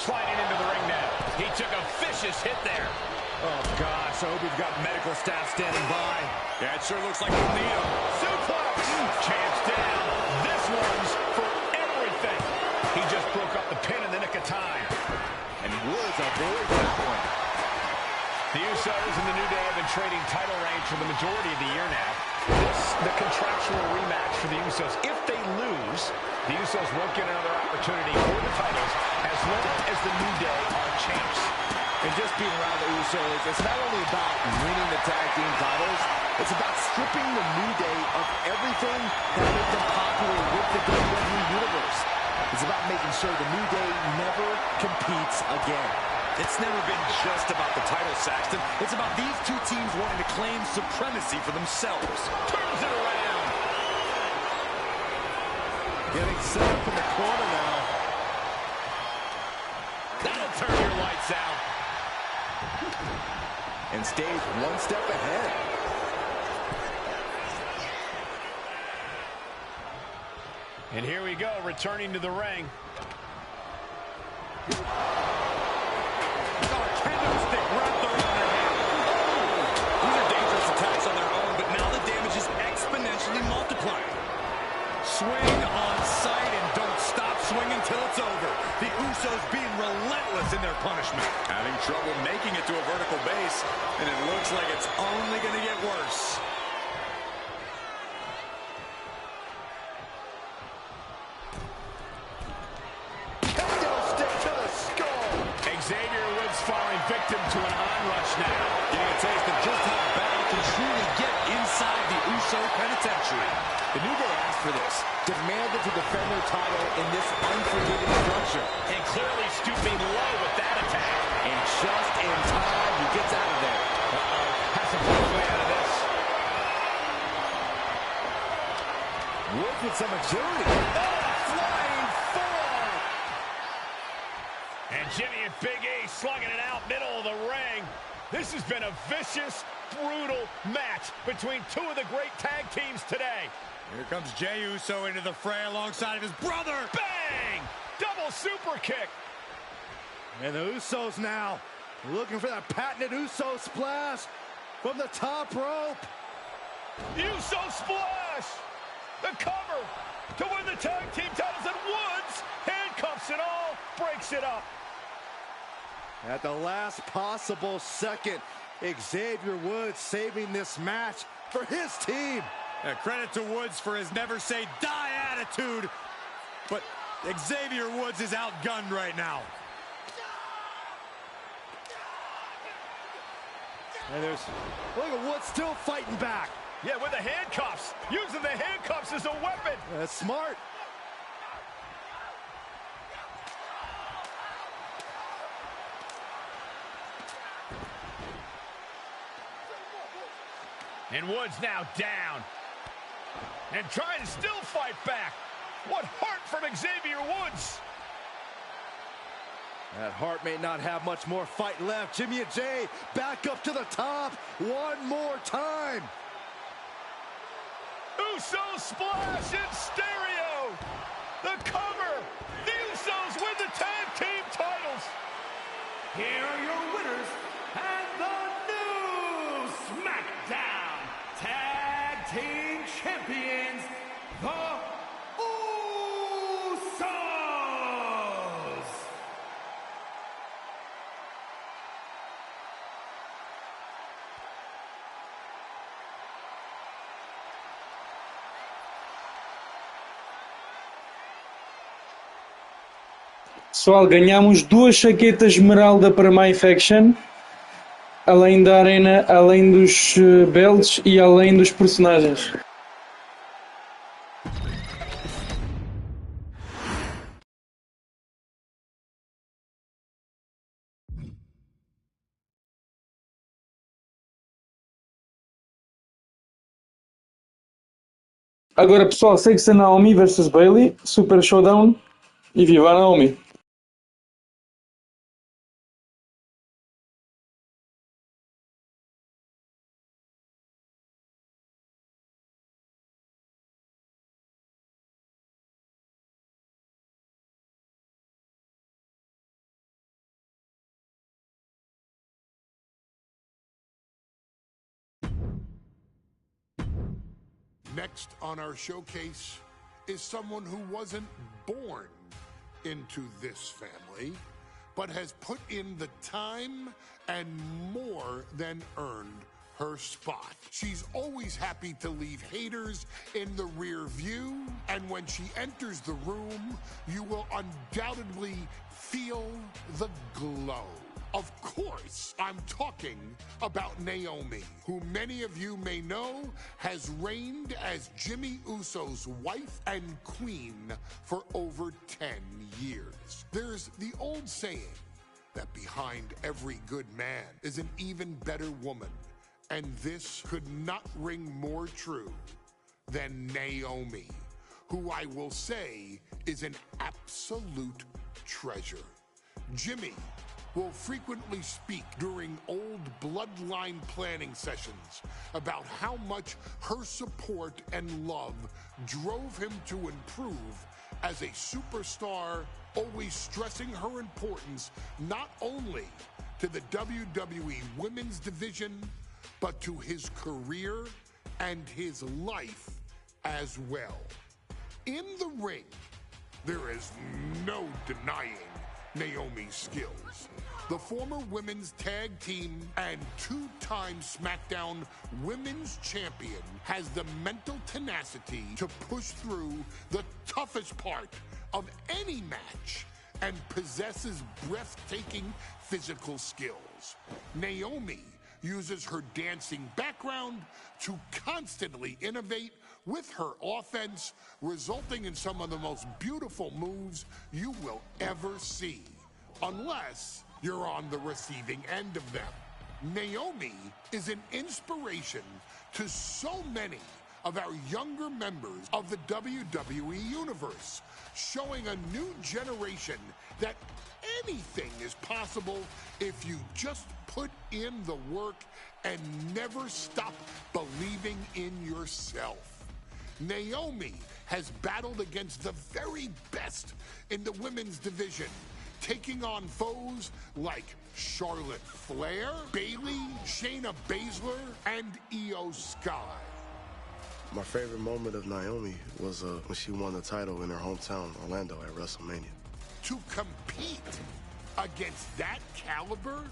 Sliding into the ring now. He took a vicious hit there. Oh, gosh, I hope we've got medical staff standing by. Yeah, it sure looks like we'll need them. Suplex! Champ's down. This one's for everything. He just broke up the pin in the nick of time. And Woods avoids that one. The Usos and the New Day have been trading title reigns for the majority of the year now. This, the contractual rematch for the Usos. If they lose, the Usos won't get another opportunity for the titles as long as the New Day are champs. And just being around the Usos, it's not only about winning the tag team titles, it's about stripping the New Day of everything that made them popular with the WWE Universe. It's about making sure the New Day never competes again. It's never been just about the title, Saxton. It's about these two teams wanting to claim supremacy for themselves. Turns it around. Getting set up in the corner now. That'll turn your lights out. And stays one step ahead. And here we go, returning to the ring. Kendo stick wrapped around their hand. These are dangerous attacks on their own, but now the damage is exponentially multiplying. Swing on sight and don't stop swinging till it's over. The Usos being relentless in their punishment. Having trouble making it to a vertical base, and it looks like it's only going to get worse. inside the Uso penitentiary. The New Day asked for this. Demanded to defend their title in this unforgiving structure. And clearly stooping low with that attack. And just in time, he gets out of there. Has to pull his way out of this. Woods with some agility. Oh, flying forearm. And Jimmy and Big E slugging it out middle of the ring. This has been a vicious, brutal match between two of the great tag teams today. Here comes Jey Uso into the fray alongside of his brother. Bang! Double super kick. And the Usos now looking for that patented Uso splash from the top rope. Uso splash! The cover to win the tag team titles, and Woods handcuffs it all, breaks it up. At the last possible second, Xavier Woods saving this match for his team. Credit to Woods for his never say die attitude, but Xavier Woods is outgunned right now. And look at Woods still fighting back. Yeah, with the handcuffs, using the handcuffs as a weapon. That's smart. And Woods now down. And trying to still fight back. What heart from Xavier Woods. That Hart may not have much more fight left. Jimmy and Jey back up to the top one more time. Uso splash in stereo. The cover. The Usos win the tag team titles. Here are your winners and the new SmackDown Tag Team Champions, the Usos! Pessoal, ganhamos 2 chaquetas esmeralda para My Faction, além da arena, além dos belts e além dos personagens. Agora, pessoal, segue-se a Naomi vs Bayley, Super Showdown e viva a Naomi! Next on our showcase is someone who wasn't born into this family, but has put in the time and more than earned her spot. She's always happy to leave haters in the rear view, and when she enters the room, you will undoubtedly feel the glow. Of course, I'm talking about Naomi, who many of you may know has reigned as Jimmy Uso's wife and queen for over 10 years. There's the old saying that behind every good man is an even better woman, and this could not ring more true than Naomi, who I will say is an absolute treasure. Jimmy will frequently speak during old bloodline planning sessions about how much her support and love drove him to improve as a superstar, always stressing her importance not only to the WWE Women's Division, but to his career and his life as well. In the ring, there is no denying Naomi's skills. The former women's tag team and two-time SmackDown Women's Champion has the mental tenacity to push through the toughest part of any match and possesses breathtaking physical skills. Naomi uses her dancing background to constantly innovate with her offense, resulting in some of the most beautiful moves you will ever see, unless you're on the receiving end of them. Naomi is an inspiration to so many of our younger members of the WWE Universe, showing a new generation that anything is possible if you just put in the work and never stop believing in yourself. Naomi has battled against the very best in the women's division, taking on foes like Charlotte Flair, Bayley, Shayna Baszler, and Io Sky. My favorite moment of Naomi was when she won the title in her hometown, Orlando, at WrestleMania. To compete against that caliber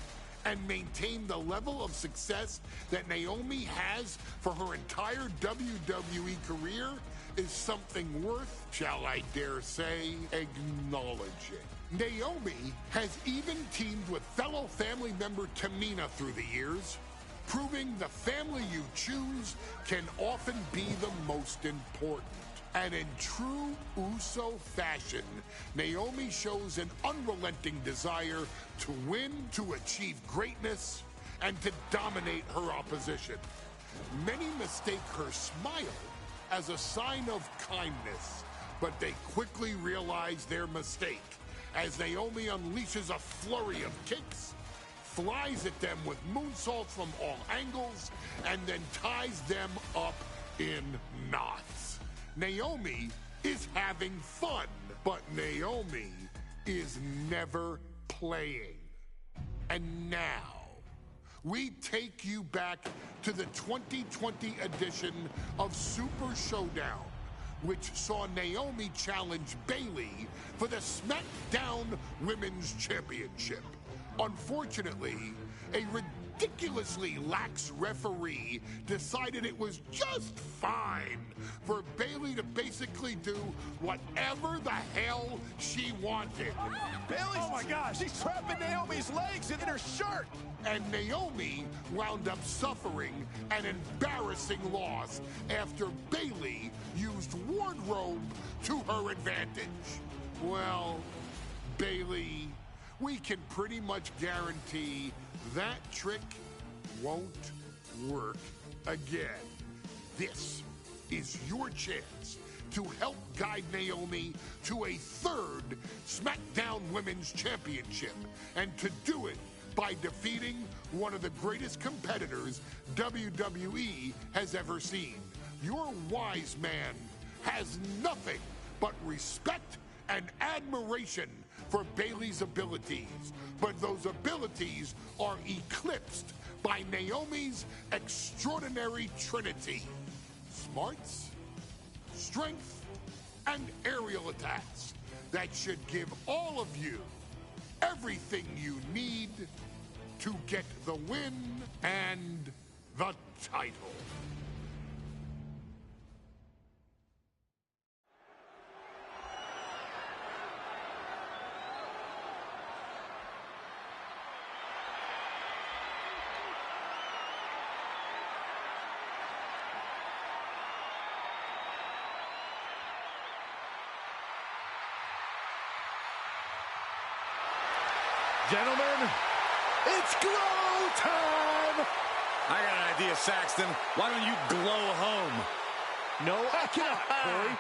and maintain the level of success that Naomi has for her entire WWE career is something worth, shall I dare say, acknowledging. Naomi has even teamed with fellow family member Tamina through the years, proving the family you choose can often be the most important. And in true Uso fashion, Naomi shows an unrelenting desire to win, to achieve greatness, and to dominate her opposition. Many mistake her smile as a sign of kindness, but they quickly realize their mistake as Naomi unleashes a flurry of kicks, flies at them with moonsaults from all angles, and then ties them up in knots. Naomi is having fun, but Naomi is never playing. And now, we take you back to the 2020 edition of Super Showdown, which saw Naomi challenge Bayley for the SmackDown Women's Championship. Unfortunately, a ridiculously lax referee decided it was just fine for Bayley to basically do whatever the hell she wanted. Oh my gosh, she's trapping Naomi's legs in her shirt. And Naomi wound up suffering an embarrassing loss after Bayley used wardrobe to her advantage. Well, Bayley, we can pretty much guarantee that trick won't work again. This is your chance to help guide Naomi to a third SmackDown Women's Championship, and to do it by defeating one of the greatest competitors WWE has ever seen. Your wise man has nothing but respect and admiration for Bayley's abilities, but those abilities are eclipsed by Naomi's extraordinary trinity: smarts, strength, and aerial attacks that should give all of you everything you need to get the win and the title. Gentlemen, it's glow time! I got an idea, Saxton. Why don't you glow home? No, I cannot, Corey.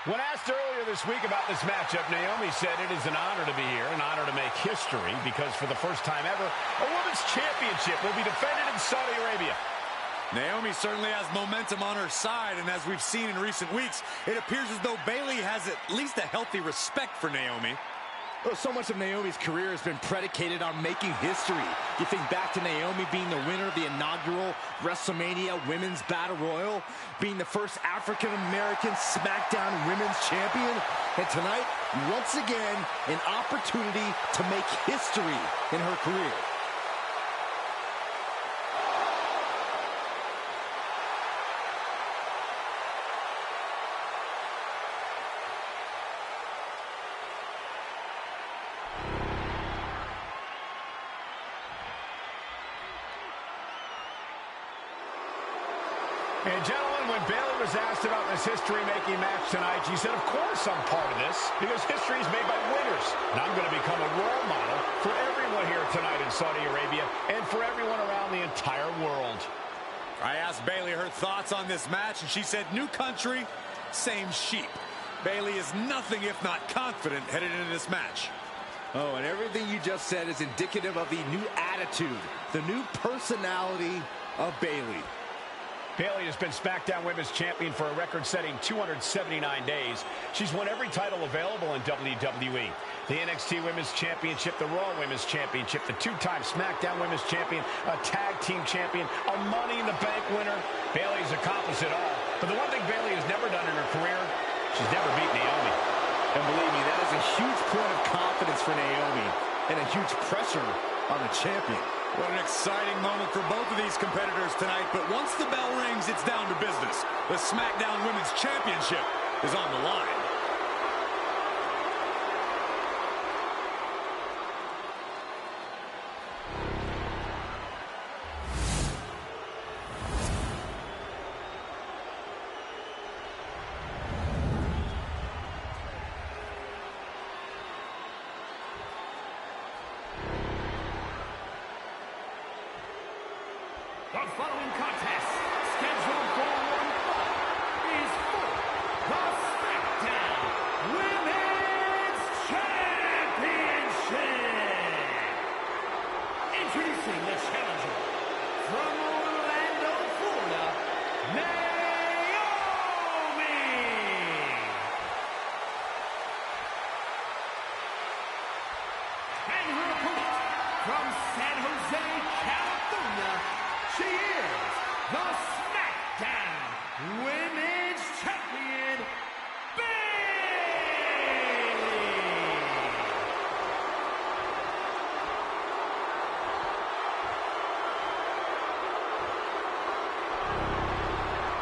When asked earlier this week about this matchup, Naomi said it is an honor to be here, an honor to make history, because for the first time ever, a women's championship will be defended in Saudi Arabia. Naomi certainly has momentum on her side, and as we've seen in recent weeks, it appears as though Bayley has at least a healthy respect for Naomi. Well, so much of Naomi's career has been predicated on making history. You think back to Naomi being the winner of the inaugural WrestleMania Women's Battle Royal, being the first African-American SmackDown Women's Champion, and tonight, once again, an opportunity to make history in her career. And gentlemen, when Bayley was asked about this history-making match tonight, she said, of course I'm part of this, because history is made by winners. And I'm going to become a role model for everyone here tonight in Saudi Arabia and for everyone around the entire world. I asked Bayley her thoughts on this match, and she said, new country, same sheep. Bayley is nothing if not confident headed into this match. Oh, and everything you just said is indicative of the new attitude, the new personality of Bayley. Bayley has been SmackDown Women's Champion for a record-setting 279 days. She's won every title available in WWE. The NXT Women's Championship, the Raw Women's Championship, the two-time SmackDown Women's Champion, a Tag Team Champion, a Money in the Bank winner. Bayley's accomplished it all. But the one thing Bayley has never done in her career, she's never beat Naomi. And believe me, that is a huge point of confidence for Naomi and a huge pressure on the champion. What an exciting moment for both of these competitors tonight, but once the bell rings, it's down to business. The SmackDown Women's Championship is on the line. The following contest, scheduled for one fall, is for the SmackDown Women's Championship. Introducing the challenger from Orlando, Florida, Naomi. And her opponent from San Jose, California, she is the SmackDown Women's Champion, Bayley!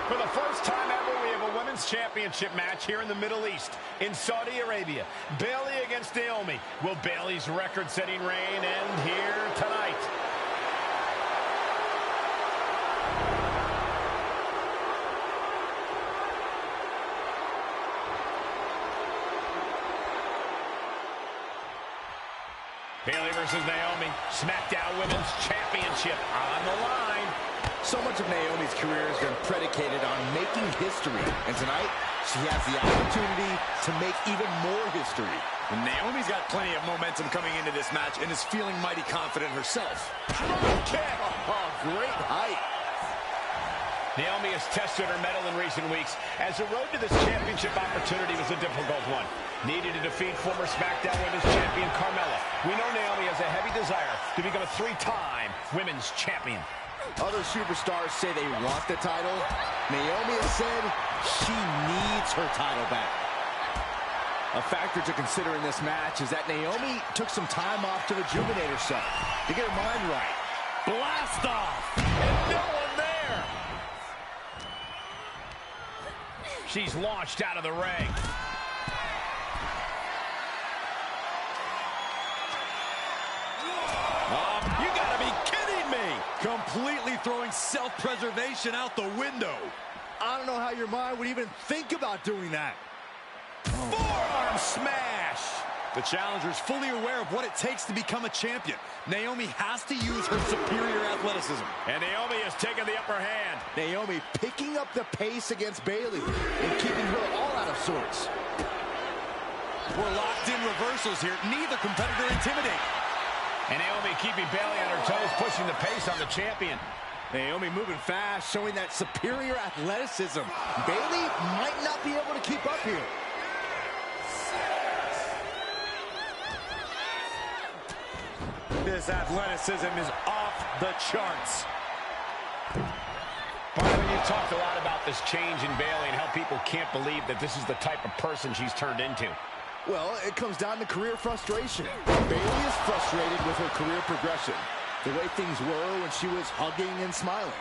For the first time ever, we have a Women's Championship match here in the Middle East, in Saudi Arabia. Bayley against Naomi. Will Bayley's record-setting reign end here tonight? Bayley versus Naomi, SmackDown Women's Championship on the line. So much of Naomi's career has been predicated on making history, and tonight she has the opportunity to make even more history. And Naomi's got plenty of momentum coming into this match and is feeling mighty confident herself. Drop kick! Oh, great height. Naomi has tested her mettle in recent weeks, as the road to this championship opportunity was a difficult one. Needed to defeat former SmackDown Women's Champion Carmella. We know Naomi has a heavy desire to become a three-time Women's Champion. Other superstars say they want the title. Naomi has said she needs her title back. A factor to consider in this match is that Naomi took some time off to rejuvenate herself, to get her mind right. Blast off! And no one there! She's launched out of the ring. You gotta be kidding me! Completely throwing self-preservation out the window. I don't know how your mind would even think about doing that. Forearm smash! The challenger's fully aware of what it takes to become a champion. Naomi has to use her superior athleticism. And Naomi has taken the upper hand. Naomi picking up the pace against Bayley and keeping her all out of sorts. We're locked in reversals here. Neither competitor intimidating. And Naomi keeping Bayley on her toes, pushing the pace on the champion. Naomi moving fast, showing that superior athleticism. Bayley might not be able to keep up here. This athleticism is off the charts. Byron, you talked a lot about this change in Bayley and how people can't believe that this is the type of person she's turned into. Well, it comes down to career frustration. Bayley is frustrated with her career progression. The way things were when she was hugging and smiling.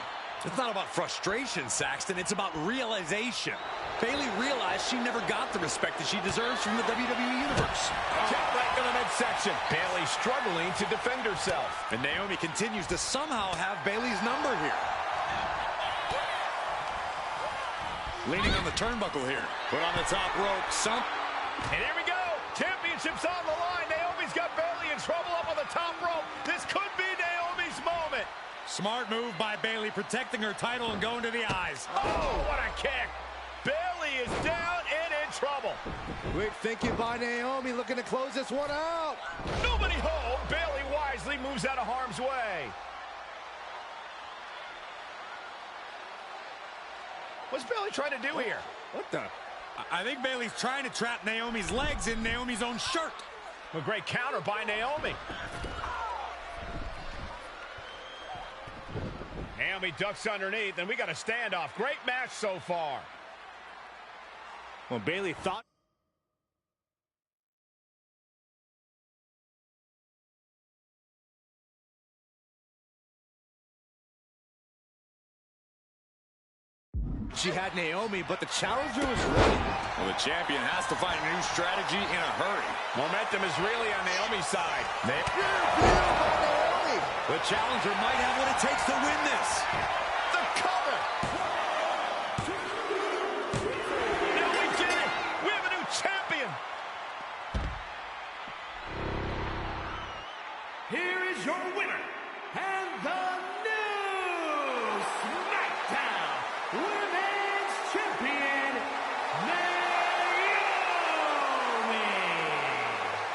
It's not about frustration, Saxton. It's about realization. Bayley realized she never got the respect that she deserves from the WWE Universe. Jab right to the midsection. Bayley struggling to defend herself. And Naomi continues to somehow have Bayley's number here. Leaning on the turnbuckle here. Put on the top rope. Sump. And here we go. Championship's on the line. Naomi's got Bayley in trouble up on the top rope. This could be Naomi's moment. Smart move by Bayley, protecting her title and going to the eyes. Oh, what a kick. Bayley is down and in trouble. Quick thinking by Naomi, looking to close this one out. Nobody home. Bayley wisely moves out of harm's way. What's Bayley trying to do here? What the? I think Bayley's trying to trap Naomi's legs in Naomi's own shirt. A great counter by Naomi. Naomi ducks underneath, and we got a standoff. Great match so far. Well, Bayley thought... She had Naomi, but the challenger was ready. Well, the champion has to find a new strategy in a hurry. Momentum is really on Naomi's side. Naomi. The challenger might have what it takes to win this. The cover. Now we did it. We have a new champion. Here is your winner, and the new SmackDown Women's Champion, Naomi!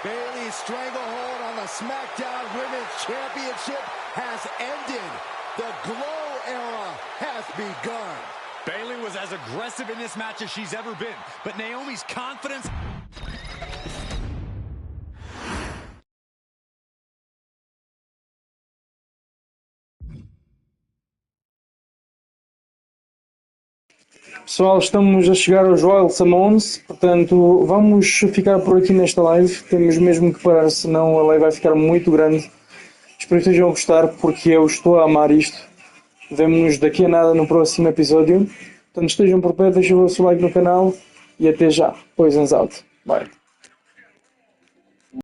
Bayley's stranglehold on the SmackDown Women's Championship has ended. The Glow era has begun. Bayley was as aggressive in this match as she's ever been, but Naomi's confidence... Pessoal, estamos a chegar aos Royal Summons, portanto vamos ficar por aqui nesta live. Temos mesmo que parar, senão a live vai ficar muito grande. Espero que estejam a gostar, porque eu estou a amar isto. Vemo-nos daqui a nada no próximo episódio. Portanto, estejam por perto, deixem o vosso like no canal e até já. Poison's out. Bye.